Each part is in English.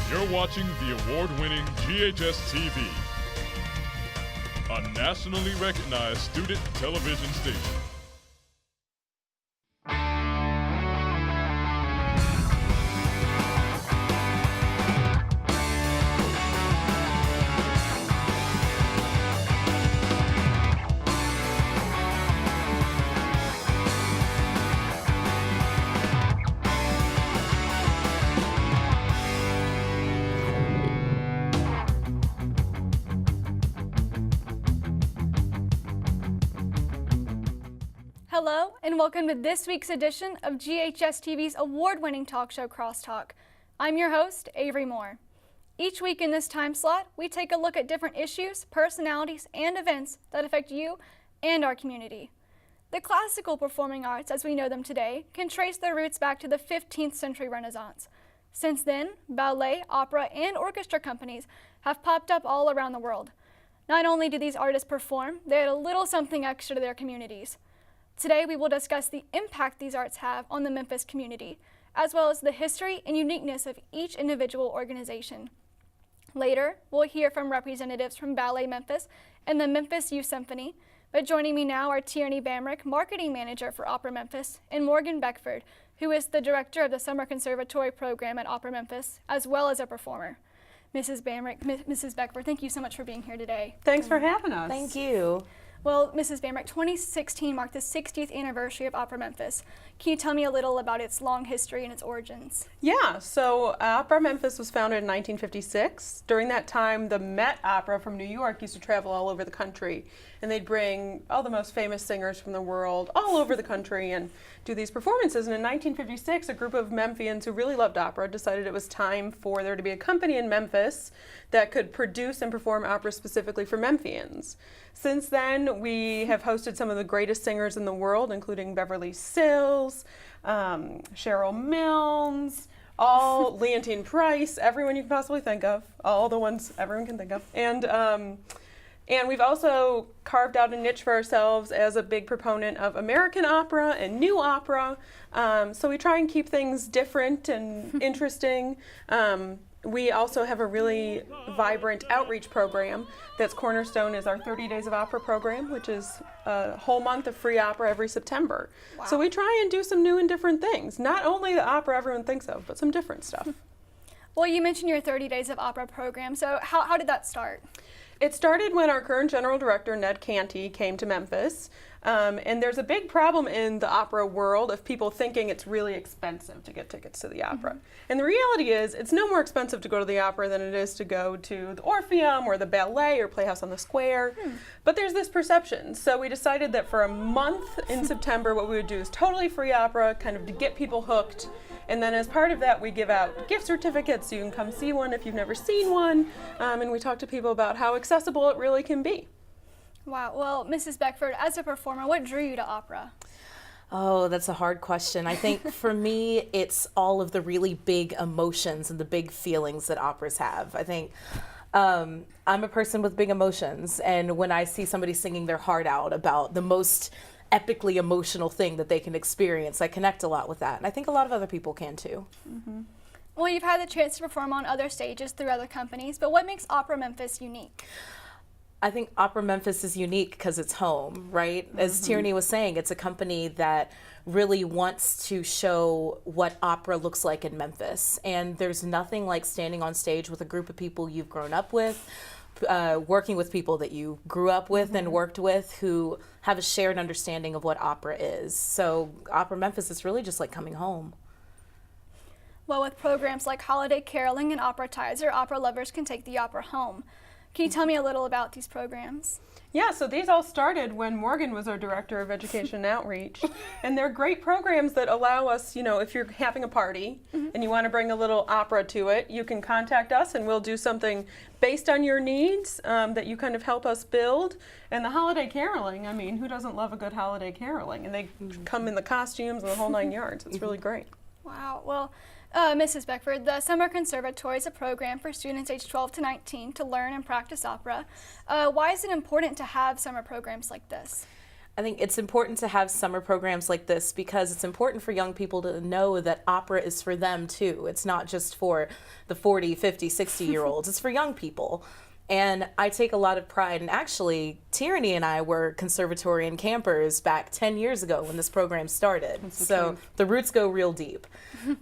You're watching the award-winning GHS-TV, a nationally recognized student television station. Hello, and welcome to this week's edition of GHS-TV's award-winning talk show, Crosstalk. I'm your host, Avery Moore. Each week in this time slot, we take a look at different issues, personalities, and events that affect you and our community. The classical performing arts, as we know them today, can trace their roots back to the 15th century Renaissance. Since then, ballet, opera, and orchestra companies have popped up all around the world. Not only do these artists perform, they add a little something extra to their communities. Today, we will discuss the impact these arts have on the Memphis community, as well as the history and uniqueness of each individual organization. Later, we'll hear from representatives from Ballet Memphis and the Memphis Youth Symphony, but joining me now are Tierney Bamrick, Marketing Manager for Opera Memphis, and Morgan Beckford, who is the Director of the Summer Conservatory Program at Opera Memphis, as well as a performer. Mrs. Bamrick, Mrs. Beckford, thank you so much for being here today. Thanks for having us. Thank you. Well, Mrs. Bamrick, 2016 marked the 60th anniversary of Opera Memphis. Can you tell me a little about its long history and its origins? Yeah, so Opera Memphis was founded in 1956. During that time, the Met Opera from New York used to travel all over the country, and they'd bring all the most famous singers from the world all over the country and do these performances. And in 1956, a group of Memphians who really loved opera decided it was time for there to be a company in Memphis that could produce and perform opera specifically for Memphians. Since then, we have hosted some of the greatest singers in the world, including Beverly Sills, Cheryl Milnes, Leontine Price, everyone you can possibly think of, all the ones everyone can think of. And we've also carved out a niche for ourselves as a big proponent of American opera and new opera. So we try and keep things different and interesting. We also have a really vibrant outreach program that's cornerstone is our 30 Days of Opera program, which is a whole month of free opera every September. Wow. So we try and do some new and different things. Not only the opera everyone thinks of, but some different stuff. Well, you mentioned your 30 Days of Opera program, so how did that start? It started when our current general director, Ned Canty, came to Memphis. And there's a big problem in the opera world of people thinking it's really expensive to get tickets to the opera. Mm-hmm. And the reality is, it's no more expensive to go to the opera than it is to go to the Orpheum or the ballet or Playhouse on the Square. But there's this perception. So we decided that for a month in September, what we would do is totally free opera, kind of to get people hooked. And then as part of that, we give out gift certificates so you can come see one if you've never seen one. And we talk to people about how accessible it really can be. Wow. Well, Mrs. Beckford, as a performer, what drew you to opera? Oh, that's a hard question. I think for me, it's all of the really big emotions and the big feelings that operas have. I think I'm a person with big emotions. And when I see somebody singing their heart out about the most epically emotional thing that they can experience, I connect a lot with that. And I think a lot of other people can too. Mm-hmm. Well, you've had the chance to perform on other stages through other companies, but what makes Opera Memphis unique? I think Opera Memphis is unique because it's home, right? As Tierney was saying, it's a company that really wants to show what opera looks like in Memphis. And there's nothing like standing on stage with a group of people you've grown up with, working with people that you grew up with and worked with who have a shared understanding of what opera is. So Opera Memphis is really just like coming home. Well, with programs like Holiday Caroling and Operatizer, opera lovers can take the opera home. Can you tell me a little about these programs? Yeah, so these all started when Morgan was our Director of Education and Outreach. And they're great programs that allow us, you know, if you're having a party and you want to bring a little opera to it, you can contact us and we'll do something based on your needs that you kind of help us build. And the holiday caroling, I mean, who doesn't love a good holiday caroling? And they come in the costumes and the whole 9 yards. It's really great. Wow. Well, Mrs. Beckford, the Summer Conservatory is a program for students aged 12 to 19 to learn and practice opera. Why is it important to have summer programs like this? I think it's important to have summer programs like this because it's important for young people to know that opera is for them too. It's not just for the 40, 50, 60-year-olds. It's for young people. And I take a lot of pride, and actually, Tierney and I were conservatorian campers back 10 years ago when this program started. So the roots go real deep.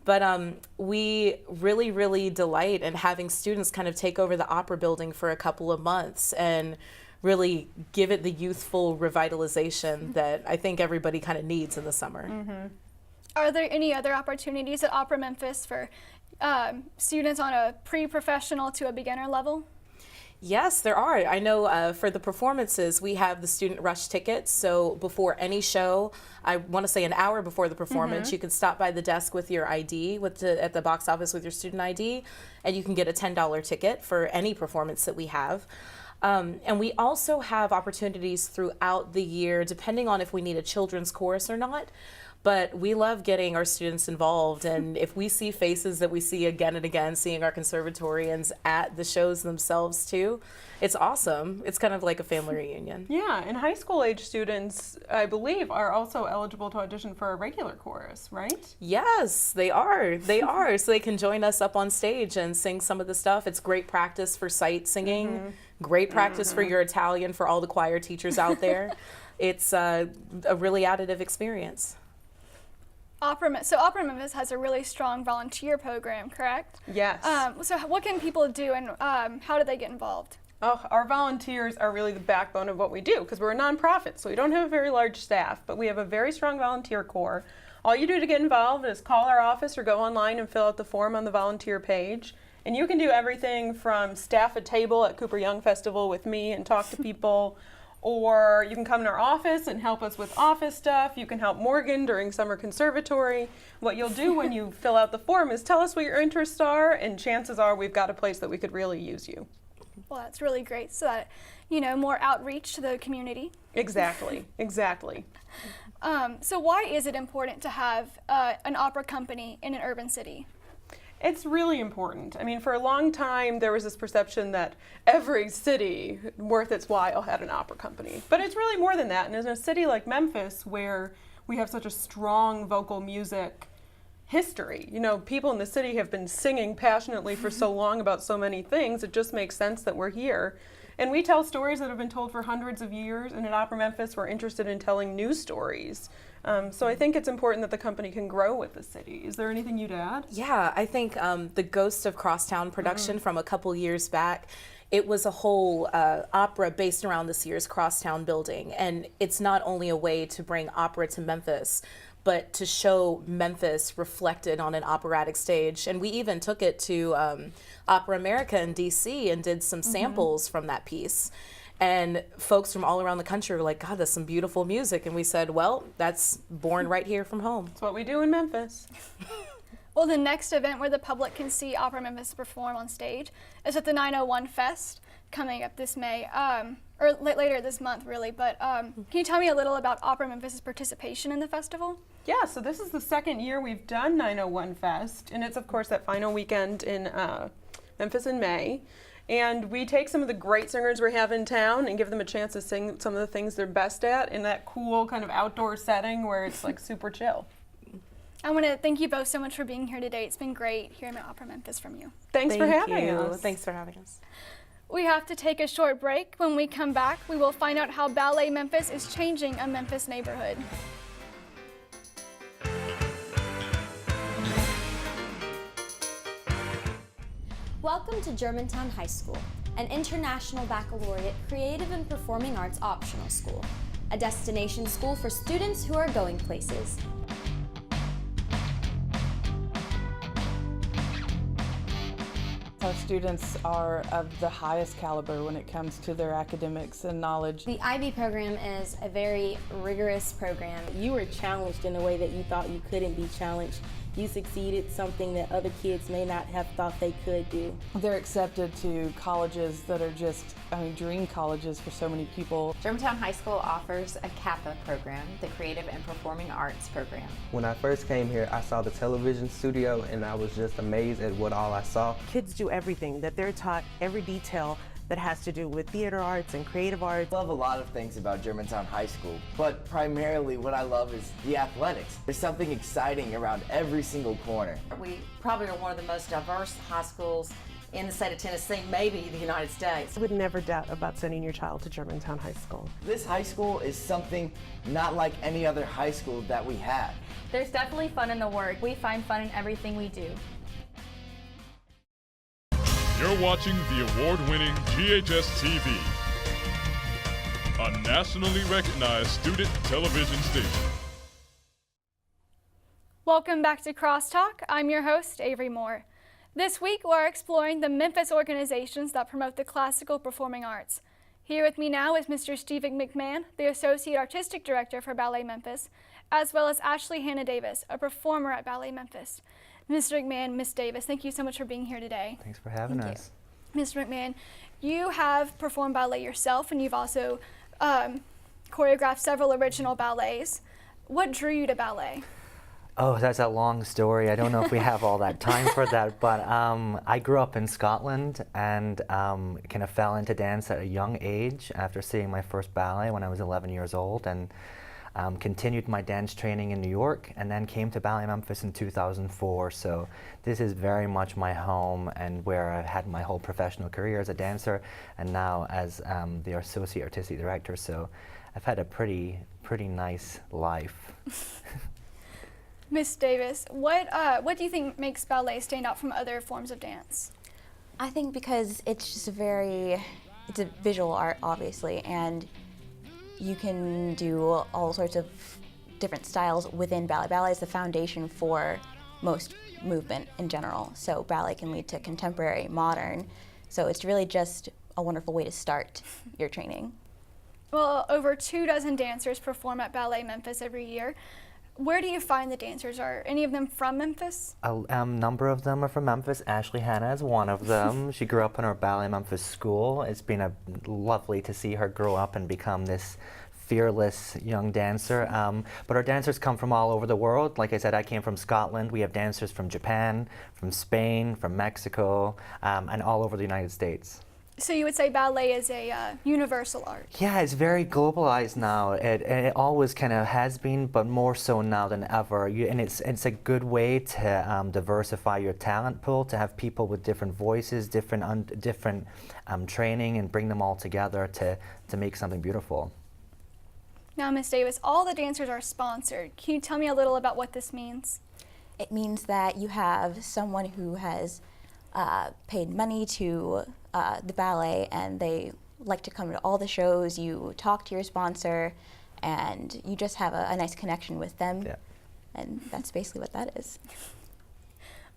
But we really, really delight in having students kind of take over the opera building for a couple of months and really give it the youthful revitalization that I think everybody kind of needs in the summer. Are there any other opportunities at Opera Memphis for students on a pre-professional to a beginner level? Yes, there are. I know for the performances, we have the student rush tickets. So before any show, I want to say an hour before the performance, you can stop by the desk with your ID at the box office with your student ID, and you can get a $10 ticket for any performance that we have. And we also have opportunities throughout the year, depending on if we need a children's chorus or not. But we love getting our students involved, and if we see faces that we see again and again, seeing our conservatorians at the shows themselves too, it's awesome. It's kind of like a family reunion. Yeah, and high school age students, I believe, are also eligible to audition for a regular chorus, right? Yes, they are. They are. So they can join us up on stage and sing some of the stuff. It's great practice for sight singing, great practice for your Italian for all the choir teachers out there. It's a really additive experience. Opera Memphis has a really strong volunteer program, correct? Yes. So what can people do, and how do they get involved? Oh, our volunteers are really the backbone of what we do because we're a nonprofit, so we don't have a very large staff, but we have a very strong volunteer corps. All you do to get involved is call our office or go online and fill out the form on the volunteer page. And you can do everything from staff a table at Cooper Young Festival with me and talk to people, or you can come to our office and help us with office stuff. You can help Morgan during summer conservatory. What you'll do when you fill out the form is tell us what your interests are, and chances are we've got a place that we could really use you. Well, that's really great, so that, more outreach to the community. Exactly, exactly. So why is it important to have an opera company in an urban city? It's really important. I mean, for a long time, there was this perception that every city worth its while had an opera company. But it's really more than that. And in a city like Memphis, where we have such a strong vocal music history, people in the city have been singing passionately for so long about so many things, it just makes sense that we're here. And we tell stories that have been told for hundreds of years, and at Opera Memphis, we're interested in telling new stories. So I think it's important that the company can grow with the city. Is there anything you'd add? Yeah, I think the Ghost of Crosstown production from a couple years back, it was a whole opera based around the Sears Crosstown building. And it's not only a way to bring opera to Memphis, but to show Memphis reflected on an operatic stage. And we even took it to Opera America in DC and did some samples from that piece. And folks from all around the country were like, God, that's some beautiful music. And we said, well, that's born right here from home. That's what we do in Memphis. Well, the next event where the public can see Opera Memphis perform on stage is at the 901 Fest coming up this May, or later this month, really. But can you tell me a little about Opera Memphis' participation in the festival? Yeah, so this is the second year we've done 901 Fest, and it's, of course, that final weekend in Memphis in May. And we take some of the great singers we have in town and give them a chance to sing some of the things they're best at in that cool kind of outdoor setting where it's like super chill. I want to thank you both so much for being here today. It's been great hearing about Opera Memphis from you. Thanks for having us. Thanks for having us. We have to take a short break. When we come back, we will find out how Ballet Memphis is changing a Memphis neighborhood. Welcome to Germantown High School, an international baccalaureate creative and performing arts optional school, a destination school for students who are going places. Our students are of the highest caliber when it comes to their academics and knowledge. The IB program is a very rigorous program. You were challenged in a way that you thought you couldn't be challenged. You succeeded, something that other kids may not have thought they could do. They're accepted to colleges that are just, dream colleges for so many people. Germantown High School offers a CAPA program, the Creative and Performing Arts program. When I first came here, I saw the television studio and I was just amazed at what all I saw. Kids do everything, that they're taught every detail that has to do with theater arts and creative arts. I love a lot of things about Germantown High School, but primarily what I love is the athletics. There's something exciting around every single corner. We probably are one of the most diverse high schools in the state of Tennessee, maybe the United States. I would never doubt about sending your child to Germantown High School. This high school is something not like any other high school that we have. There's definitely fun in the work. We find fun in everything we do. You're watching the award-winning GHS-TV, a nationally recognized student television station. Welcome back to Crosstalk. I'm your host, Avery Moore. This week, we're exploring the Memphis organizations that promote the classical performing arts. Here with me now is Mr. Stephen McMahon, the Associate Artistic Director for Ballet Memphis, as well as Ashley Hannah Davis, a performer at Ballet Memphis. Mr. McMahon, Ms. Davis, thank you so much for being here today. Thanks for having us. Mr. McMahon, you have performed ballet yourself, and you've also choreographed several original ballets. What drew you to ballet? Oh, that's a long story. I don't know if we have all that time for that, but I grew up in Scotland and kind of fell into dance at a young age after seeing my first ballet when I was 11 years old, and continued my dance training in New York, and then came to Ballet Memphis in 2004. So this is very much my home and where I've had my whole professional career as a dancer, and now as the Associate Artistic Director. So I've had a pretty nice life. Miss Davis, what do you think makes ballet stand out from other forms of dance? I think because it's just it's a visual art, obviously, and you can do all sorts of different styles within ballet. Ballet is the foundation for most movement in general, so ballet can lead to contemporary, modern, so it's really just a wonderful way to start your training. Well, over 24 dancers perform at Ballet Memphis every year. Where do you find the dancers? Are any of them from Memphis? A number of them are from Memphis. Ashley Hannah is one of them. She grew up in our Ballet Memphis school. It's been lovely to see her grow up and become this fearless young dancer. But our dancers come from all over the world. Like I said, I came from Scotland. We have dancers from Japan, from Spain, from Mexico, and all over the United States. So you would say ballet is a universal art? Yeah, it's very globalized now. It always kind of has been, but more so now than ever. And it's a good way to diversify your talent pool, to have people with different voices, different training, and bring them all together to make something beautiful. Now, Ms. Davis, all the dancers are sponsored. Can you tell me a little about what this means? It means that you have someone who has paid money to the ballet, and they like to come to all the shows. You talk to your sponsor, and you just have a nice connection with them. Yeah. And that's basically what that is.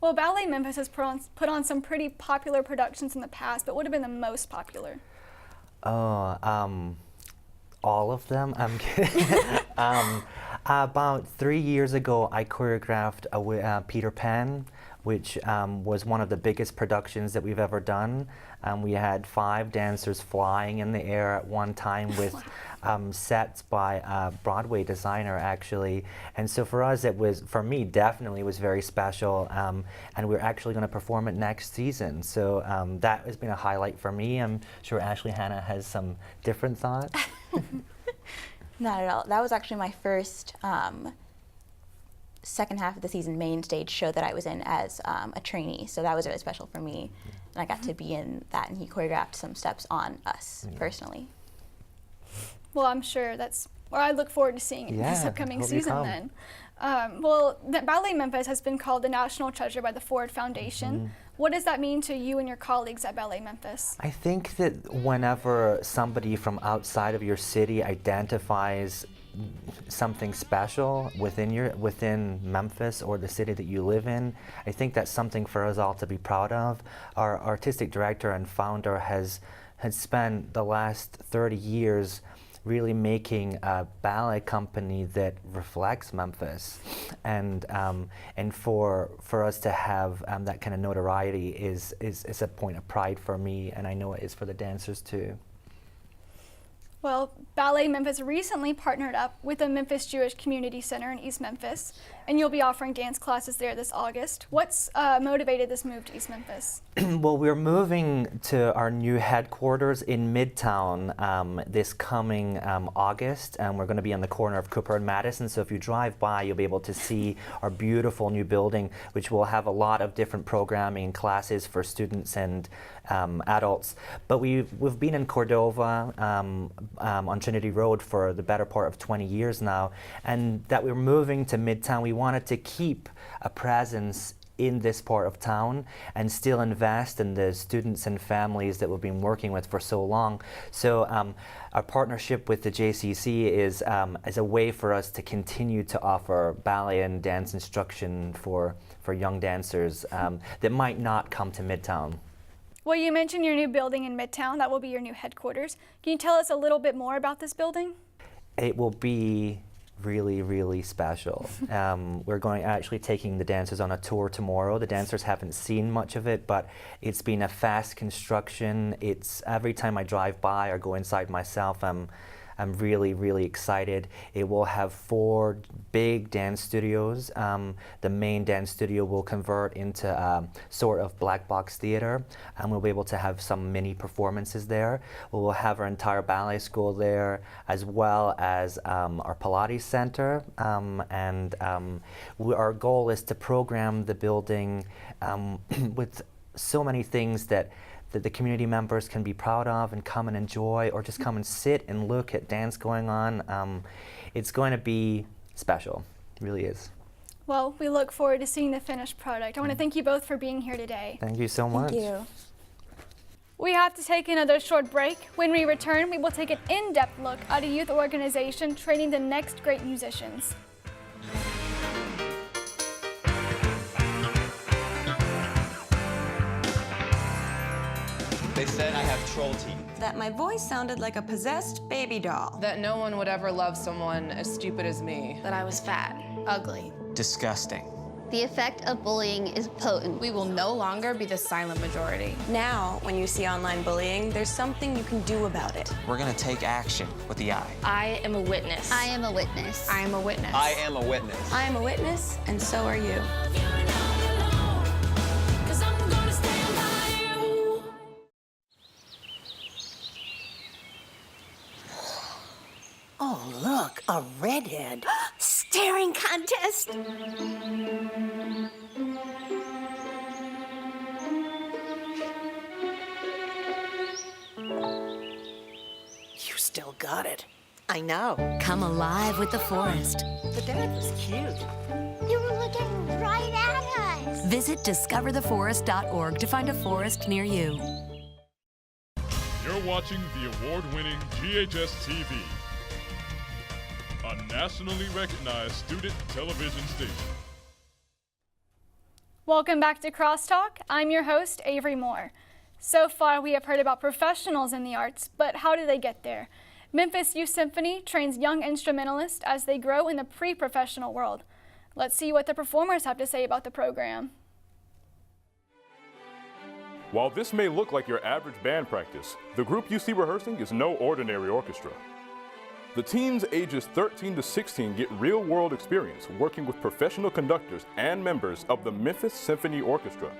Well, Ballet Memphis has put on some pretty popular productions in the past, but what have been the most popular? Oh, all of them. I'm kidding. About 3 years ago, I choreographed Peter Pan, which was one of the biggest productions that we've ever done. We had 5 dancers flying in the air at one time with sets by a Broadway designer, actually. And so for us, for me, definitely was very special. And we're actually going to perform it next season. So that has been a highlight for me. I'm sure Ashley Hannah has some different thoughts. Not at all. That was actually my first second half of the season main stage show that I was in as a trainee, so that was really special for me, and I got to be in that, and he choreographed some steps on us personally. Well, I'm sure I look forward to seeing it this upcoming season then. Well, Ballet Memphis has been called the National Treasure by the Ford Foundation. What does that mean to you and your colleagues at Ballet Memphis? I think that whenever somebody from outside of your city identifies something special within Memphis or the city that you live in, I think that's something for us all to be proud of. Our artistic director and founder has spent the last 30 years really making a ballet company that reflects Memphis, and for us to have that kind of notoriety is a point of pride for me, and I know it is for the dancers too. Well, Ballet Memphis recently partnered up with the Memphis Jewish Community Center in East Memphis, and you'll be offering dance classes there this August. What's motivated this move to East Memphis? Well, we're moving to our new headquarters in Midtown this coming August, and we're going to be on the corner of Cooper and Madison. So if you drive by, you'll be able to see our beautiful new building, which will have a lot of different programming and classes for students and adults. But we've been in Cordova on Trinity Road for the better part of 20 years now, and that we're moving to Midtown, we wanted to keep a presence in this part of town and still invest in the students and families that we've been working with for so long. So our partnership with the JCC is a way for us to continue to offer ballet and dance instruction for young dancers that might not come to Midtown. Well, you mentioned your new building in Midtown. That will be your new headquarters. Can you tell us a little bit more about this building? It will be really, really special. We're going actually taking the dancers on a tour tomorrow. The dancers haven't seen much of it, but it's been a fast construction. It's every time I drive by or go inside myself, I'm really, really excited. It will have 4 big dance studios. The main dance studio will convert into sort of black box theater, and we'll be able to have some mini performances there. We'll have our entire ballet school there, as well as our Pilates center. Our goal is to program the building with so many things that the community members can be proud of and come and enjoy, or just come and sit and look at dance going on. It's going to be special, it really is. Well, we look forward to seeing the finished product. I want to thank you both for being here today. Thank you so much. Thank you. We have to take another short break. When we return, we will take an in-depth look at a youth organization training the next great musicians. They said I have troll teeth. That my voice sounded like a possessed baby doll. That no one would ever love someone as stupid as me. That I was fat, ugly. Disgusting. The effect of bullying is potent. We will no longer be the silent majority. Now, when you see online bullying, there's something you can do about it. We're gonna take action with the I. I am a witness. I am a witness. I am a witness. I am a witness. I am a witness, and so are you. Oh, look, a redhead. Staring contest. You still got it. I know. Come alive with the forest. The dad was cute. You were looking right at us. Visit discovertheforest.org to find a forest near you. You're watching the award-winning GHS-TV, a nationally recognized student television station. Welcome back to Crosstalk. I'm your host, Avery Moore. So far, we have heard about professionals in the arts, but how do they get there? Memphis Youth Symphony trains young instrumentalists as they grow in the pre-professional world. Let's see what the performers have to say about the program. While this may look like your average band practice, the group you see rehearsing is no ordinary orchestra. The teens ages 13 to 16 get real-world experience working with professional conductors and members of the Memphis Symphony Orchestra.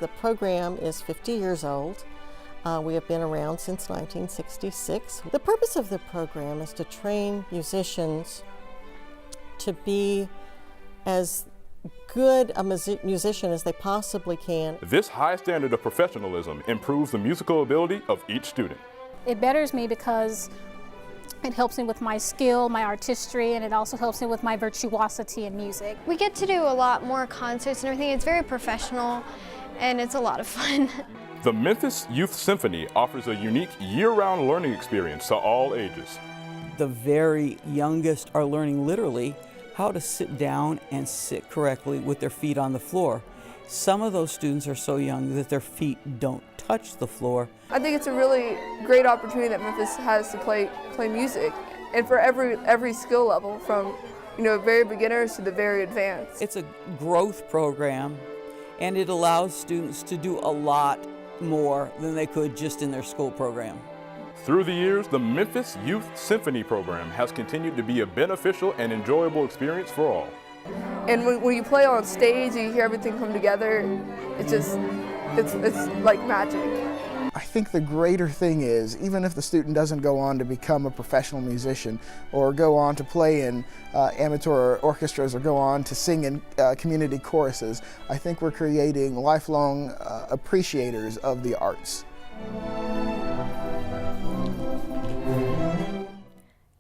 The program is 50 years old. We have been around since 1966. The purpose of the program is to train musicians to be as good a musician as they possibly can. This high standard of professionalism improves the musical ability of each student. It betters me because it helps me with my skill, my artistry, and it also helps me with my virtuosity in music. We get to do a lot more concerts and everything. It's very professional and it's a lot of fun. The Memphis Youth Symphony offers a unique year-round learning experience to all ages. The very youngest are learning literally how to sit down and sit correctly with their feet on the floor. Some of those students are so young that their feet don't touch the floor. I think it's a really great opportunity that Memphis has to play music, and for every skill level, from very beginners to the very advanced. It's a growth program, and it allows students to do a lot more than they could just in their school program. Through the years, the Memphis Youth Symphony program has continued to be a beneficial and enjoyable experience for all. And when you play on stage and you hear everything come together, it's like magic. I think the greater thing is, even if the student doesn't go on to become a professional musician or go on to play in amateur orchestras or go on to sing in community choruses, I think we're creating lifelong appreciators of the arts.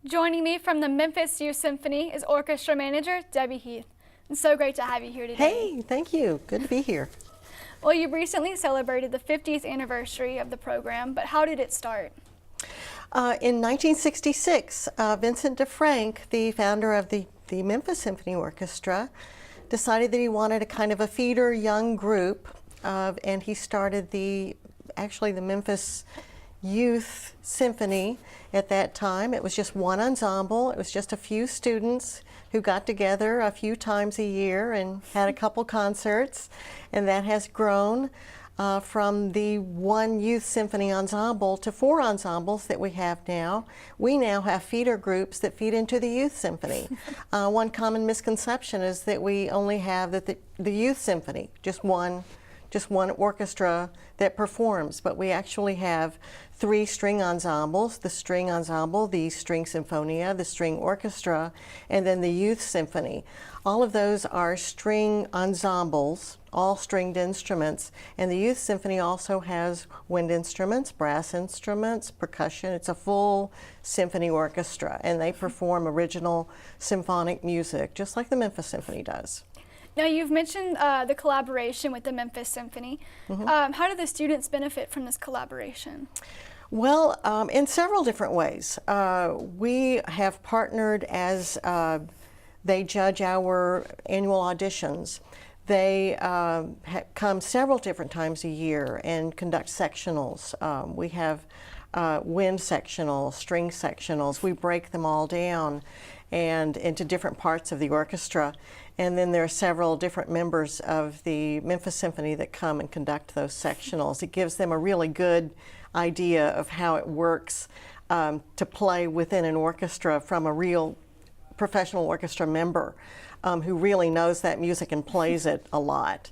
Joining me from the Memphis Youth Symphony is Orchestra Manager Debbie Heath. It's so great to have you here today. Hey, thank you. Good to be here. Well, you recently celebrated the 50th anniversary of the program, but how did it start? In 1966, Vincent DeFrank, the founder of the Memphis Symphony Orchestra, decided that he wanted a kind of a feeder young group, and he started actually the Memphis Youth Symphony at that time. It was just one ensemble. It was just a few students who got together a few times a year and had a couple concerts, and that has grown from the one youth symphony ensemble to 4 ensembles that we have now. We now have feeder groups that feed into the youth symphony. One common misconception is that we only have the youth symphony, just one orchestra that performs, but we actually have 3 string ensembles: the string ensemble, the string symphonia, the string orchestra, and then the youth symphony. All of those are string ensembles, all stringed instruments, and the youth symphony also has wind instruments, brass instruments, percussion. It's a full symphony orchestra, and they perform original symphonic music, just like the Memphis Symphony does. Now, you've mentioned the collaboration with the Memphis Symphony. How do the students benefit from this collaboration? Well, in several different ways. We have partnered as they judge our annual auditions. They come several different times a year and conduct sectionals. We have wind sectionals, string sectionals. We break them all down and into different parts of the orchestra. And then there are several different members of the Memphis Symphony that come and conduct those sectionals. It gives them a really good idea of how it works to play within an orchestra from a real professional orchestra member who really knows that music and plays it a lot.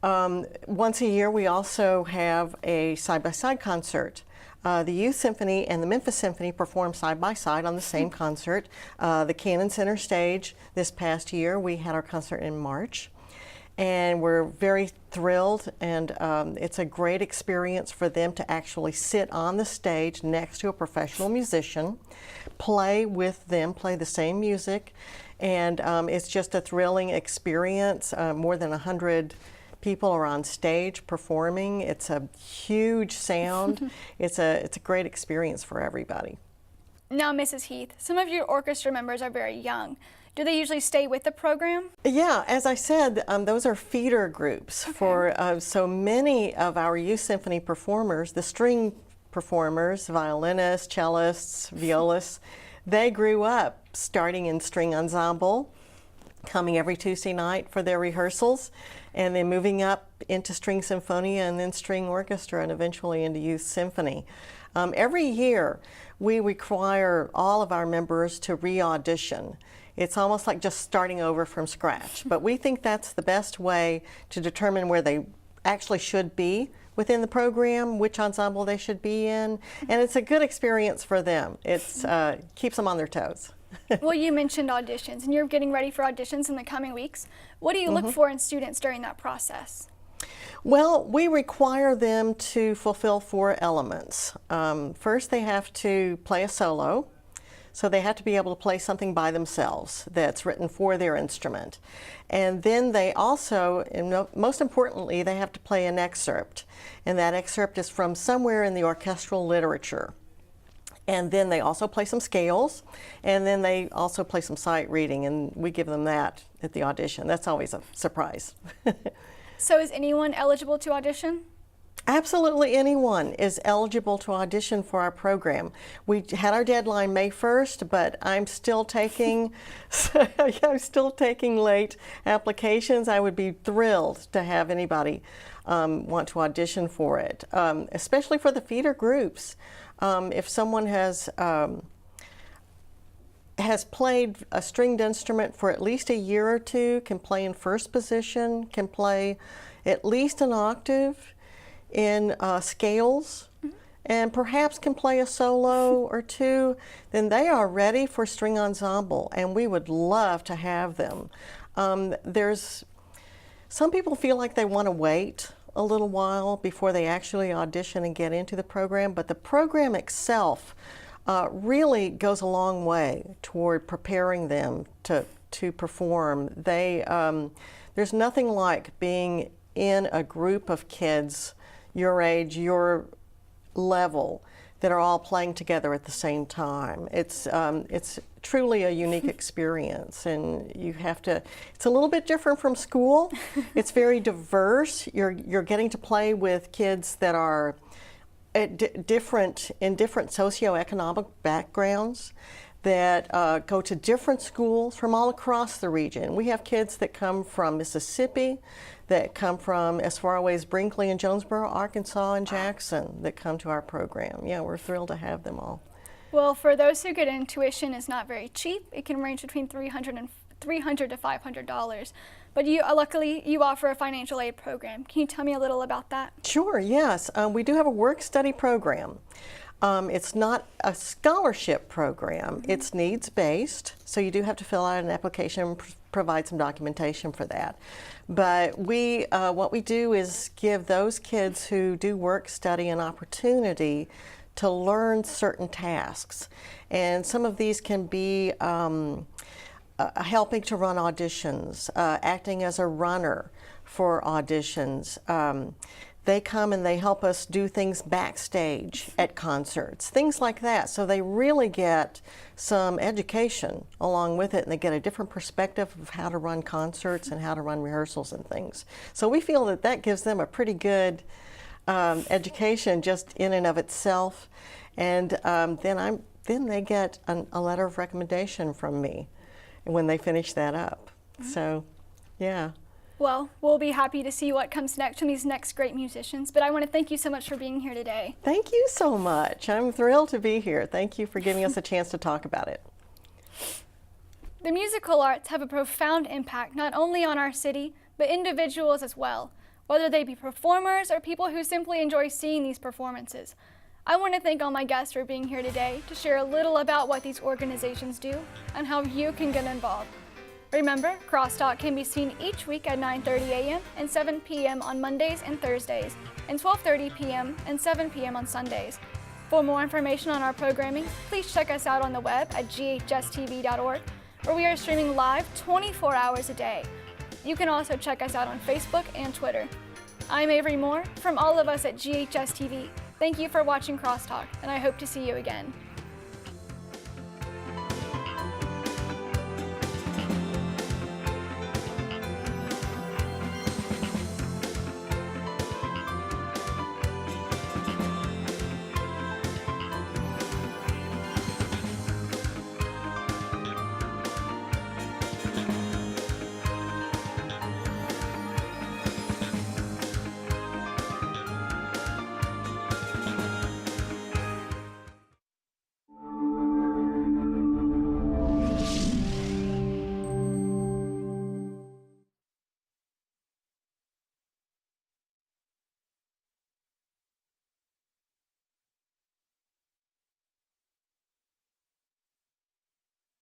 Once a year we also have a side-by-side concert. The Youth Symphony and the Memphis Symphony perform side-by-side on the same concert. The Cannon Center stage this past year, we had our concert in March. And we're very thrilled, and it's a great experience for them to actually sit on the stage next to a professional musician, play with them, play the same music, and it's just a thrilling experience. More than 100 people are on stage performing. It's a huge sound. It's a great experience for everybody. Now, Mrs. Heath, some of your orchestra members are very young. Do they usually stay with the program? Yeah, as I said, those are feeder groups for so many of our youth symphony performers, the string performers, violinists, cellists, violists, they grew up starting in string ensemble, coming every Tuesday night for their rehearsals, and then moving up into string symphonia and then string orchestra and eventually into youth symphony. Every year we require all of our members to re-audition. It's almost like just starting over from scratch, but we think that's the best way to determine where they actually should be within the program, which ensemble they should be in, and it's a good experience for them. It keeps them on their toes. Well, you mentioned auditions, and you're getting ready for auditions in the coming weeks. What do you look for in students during that process? Well, we require them to fulfill 4 elements. First, they have to play a solo. So they have to be able to play something by themselves that's written for their instrument. And then they also, and most importantly, they have to play an excerpt. And that excerpt is from somewhere in the orchestral literature. And then they also play some scales, and then they also play some sight reading, and we give them that at the audition. That's always a surprise. So is anyone eligible to audition? Absolutely anyone is eligible to audition for our program. We had our deadline May 1st, but I'm still taking late applications. I would be thrilled to have anybody want to audition for it, especially for the feeder groups. If someone has has played a stringed instrument for at least a year or two, can play in first position, can play at least an octave in scales, and perhaps can play a solo or two, then they are ready for string ensemble, and we would love to have them. Some people feel like they want to wait a little while before they actually audition and get into the program, but the program itself really goes a long way toward preparing them to perform. There's nothing like being in a group of kids your age, your level, that are all playing together at the same time. It's truly a unique experience, and you have to, it's a little bit different from school. It's very diverse. You're getting to play with kids that are in different socioeconomic backgrounds, that go to different schools from all across the region. We have kids that come from Mississippi, that come from as far away as Brinkley and Jonesboro, Arkansas, and Jackson, that come to our program. Yeah, we're thrilled to have them all. Well, for those who get in, tuition is not very cheap. It can range between $300 to $500. But luckily, you offer a financial aid program. Can you tell me a little about that? Sure, yes. We do have a work-study program. It's not a scholarship program. It's needs-based, so you do have to fill out an application and provide some documentation for that. But what we do is give those kids who do work-study an opportunity to learn certain tasks. And some of these can be helping to run auditions, acting as a runner for auditions. They come and they help us do things backstage at concerts, things like that. So they really get some education along with it, and they get a different perspective of how to run concerts and how to run rehearsals and things. So we feel that that gives them a pretty good education just in and of itself. And then they get a letter of recommendation from me when they finish that up. So, yeah. Well, we'll be happy to see what comes next from these next great musicians, but I want to thank you so much for being here today. Thank you so much. I'm thrilled to be here. Thank you for giving us a chance to talk about it. The musical arts have a profound impact not only on our city, but individuals as well, whether they be performers or people who simply enjoy seeing these performances. I want to thank all my guests for being here today to share a little about what these organizations do and how you can get involved. Remember, Crosstalk can be seen each week at 9:30 a.m. and 7 p.m. on Mondays and Thursdays, and 12:30 p.m. and 7 p.m. on Sundays. For more information on our programming, please check us out on the web at GHS-TV.org, where we are streaming live 24 hours a day. You can also check us out on Facebook and Twitter. I'm Avery Moore. From all of us at GHS-TV, thank you for watching Crosstalk, and I hope to see you again.